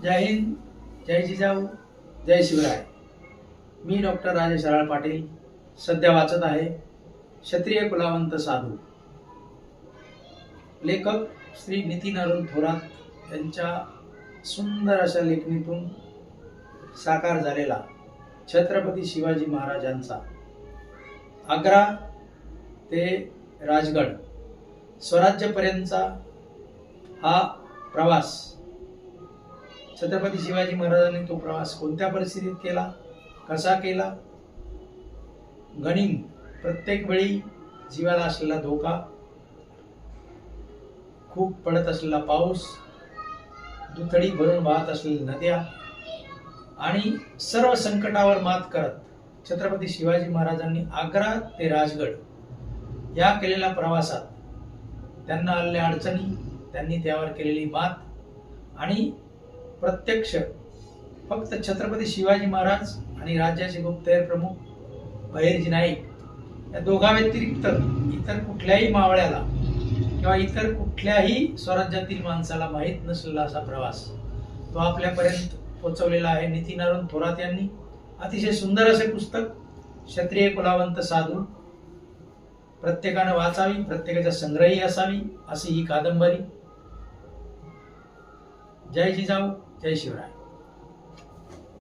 जय हिंद, जय जिजाऊ, जय शिवराय. मी doctor Rajesh राळ पाटील सध्या वाचत आहे क्षत्रिय कुलावंत साधू. लेखक श्री नितीन अरुण थोरात यांच्या सुंदर अशा लेखणीतून साकार झालेला छत्रपती शिवाजी महाराजांचा आग्रा ते राजगड स्वराज्यपर्यंतचा हा प्रवास. छत्रपती शिवाजी महाराजांनी तो प्रवास कोणत्या परिस्थितीत केला, कसा केला, गनिम प्रत्येक वेळी जीवाला असलेला धोका, खूप पडत असलेला पाऊस, दुथडी भरून वाहत असलेल्या नद्या आणि सर्व संकटावर मात करत छत्रपती शिवाजी महाराजांनी आग्रा ते राजगड या केलेल्या प्रवासात त्यांना आलेल्या अडचणी, त्यांनी त्यावर केलेली मात आणि प्रत्यक्ष फक्त छत्रपती शिवाजी महाराज आणि राज्याचे गुप्तहेर प्रमुख बहिर्जी नाईक या दोघा व्यतिरिक्त इतर कुठल्याही मावळ्याला किंवा इतर कुठल्याही स्वराज्यातील माणसाला माहीत नसलेला असा प्रवास तो आपल्यापर्यंत पोहोचवलेला आहे नितीन अरुण थोरात यांनी. अतिशय सुंदर असे पुस्तक क्षत्रिय कुलावंत साधू. प्रत्येकाने वाचावी, प्रत्येकाच्या संग्रही असावी अशी ही कादंबरी. जय जिजाऊ, जय शिवराय.